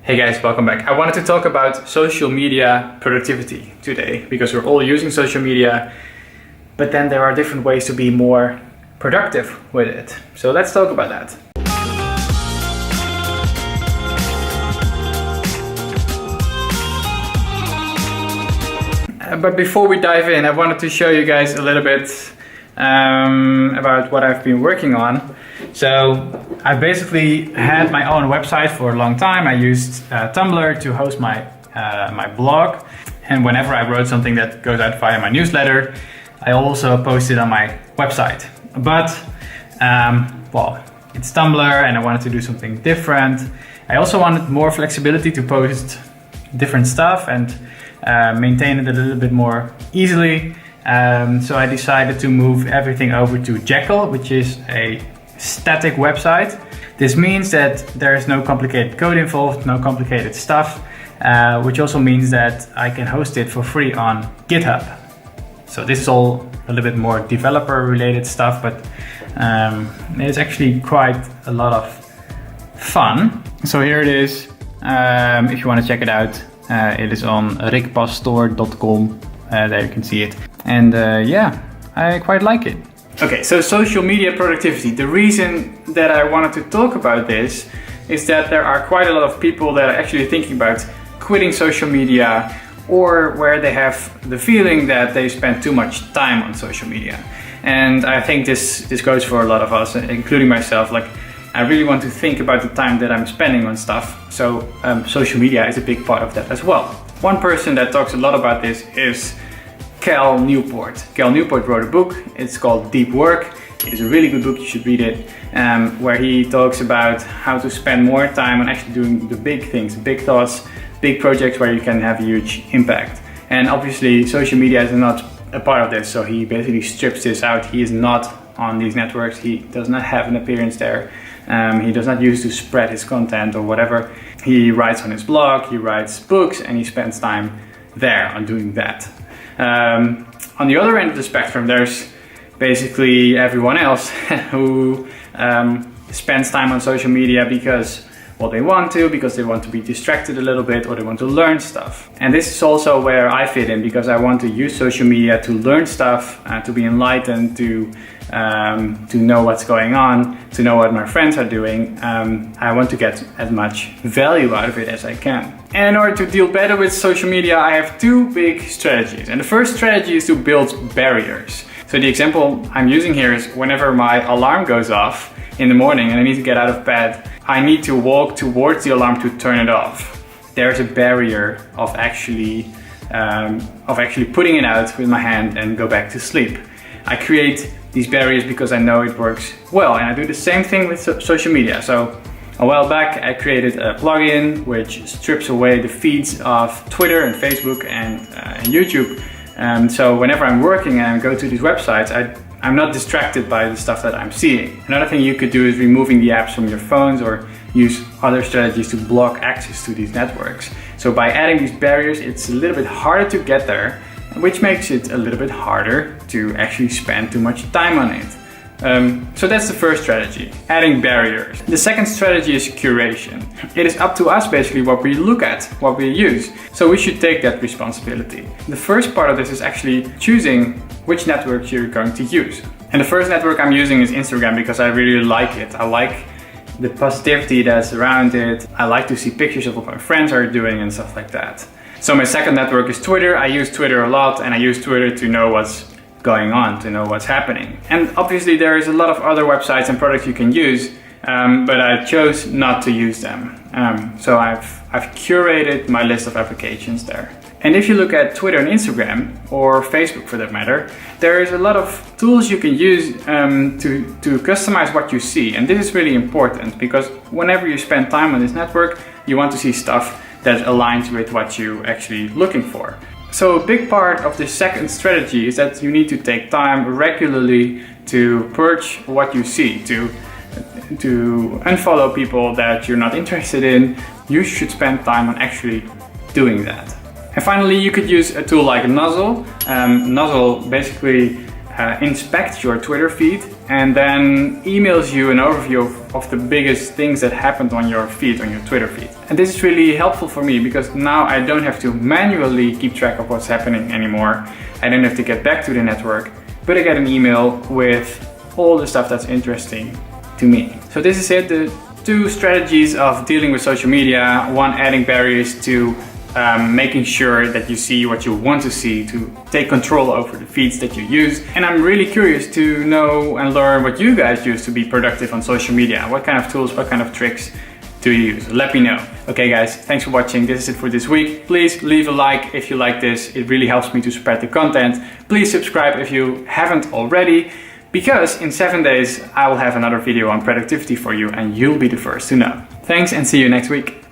Hey guys, welcome back. I wanted to talk about social media productivity today because we're all using social media, but then there are different ways to be more productive with it. So let's talk about that. But before we dive in, I wanted to show you guys a little bit about what I've been working on. So I basically had my own website for a long time. I used Tumblr to host my blog, and whenever I wrote something that goes out via my newsletter, I also posted on my website. But well, it's Tumblr and I wanted to do something different. I also wanted more flexibility to post different stuff and maintain it a little bit more easily. So I decided to move everything over to Jekyll, which is a static website. This means that there is no complicated code involved, no complicated stuff, which also means that I can host it for free on GitHub. So this is all a little bit more developer related stuff, but it's actually quite a lot of fun. So here it is. If you want to check it out, it is on rickpastor.com. There you can see it. And yeah, I quite like it. Okay, so social media productivity. The reason that I wanted to talk about this is that there are quite a lot of people that are actually thinking about quitting social media, or where they have the feeling that they spend too much time on social media. And I think this goes for a lot of us, including myself. Like, I really want to think about the time that I'm spending on stuff. So social media is a big part of that as well. One person that talks a lot about this is Cal Newport. Cal Newport wrote a book. It's called Deep Work. It is a really good book. You should read it. Where he talks about how to spend more time on actually doing the big things, big thoughts, big projects where you can have a huge impact. And obviously social media is not a part of this. So he basically strips this out. He is not on these networks. He does not have an appearance there. He does not use to spread his content or whatever. He writes on his blog, he writes books, and he spends time there on doing that. On the other end of the spectrum, there's basically everyone else who spends time on social media because, well, they want to, because they want to be distracted a little bit, or they want to learn stuff. And this is also where I fit in, because I want to use social media to learn stuff, to be enlightened, to know what's going on, to know what my friends are doing. I want to get as much value out of it as I can. And in order to deal better with social media, I have two big strategies. And the first strategy is to build barriers. So the example I'm using here is whenever my alarm goes off in the morning and I need to get out of bed, I need to walk towards the alarm to turn it off. There's a barrier of actually putting it out with my hand and go back to sleep. I create these barriers because I know it works well, and I do the same thing with social media. So a while back I created a plugin which strips away the feeds of Twitter and Facebook and YouTube. So whenever I'm working and I go to these websites, I'm not distracted by the stuff that I'm seeing. Another thing you could do is removing the apps from your phones, or use other strategies to block access to these networks. So by adding these barriers, it's a little bit harder to get there, which makes it a little bit harder to actually spend too much time on it. So that's the first strategy, adding barriers. The second strategy is curation. It is up to us basically what we look at, what we use. So we should take that responsibility. The first part of this is actually choosing which networks you're going to use. And the first network I'm using is Instagram, because I really like it. I like the positivity that's around it. I like to see pictures of what my friends are doing and stuff like that. So my second network is Twitter. I use Twitter a lot, and I use Twitter to know what's going on, to know what's happening. And obviously there is a lot of other websites and products you can use, but I chose not to use them. So I've curated my list of applications there. And if you look at Twitter and Instagram, or Facebook for that matter, there is a lot of tools you can use to customize what you see. And this is really important, because whenever you spend time on this network, you want to see stuff that aligns with what you're actually looking for. So a big part of the second strategy is that you need to take time regularly to purge what you see, to unfollow people that you're not interested in. You should spend time on actually doing that. And finally, you could use a tool like Nozzle. Nozzle basically inspects your Twitter feed and then emails you an overview of the biggest things that happened on your feed, on your Twitter feed. And this is really helpful for me because now I don't have to manually keep track of what's happening anymore. I don't have to get back to the network, but I get an email with all the stuff that's interesting to me. So this is it, the 2 strategies of dealing with social media. 1, adding barriers, 2, making sure that you see what you want to see, to take control over the feeds that you use. And I'm really curious to know and learn what you guys use to be productive on social media. What kind of tools, what kind of tricks do you use? Let me know. Okay guys, thanks for watching. This is it for this week. Please leave a like if you like this. It really helps me to spread the content. Please subscribe if you haven't already, because in 7 days I will have another video on productivity for you and you'll be the first to know. Thanks and see you next week.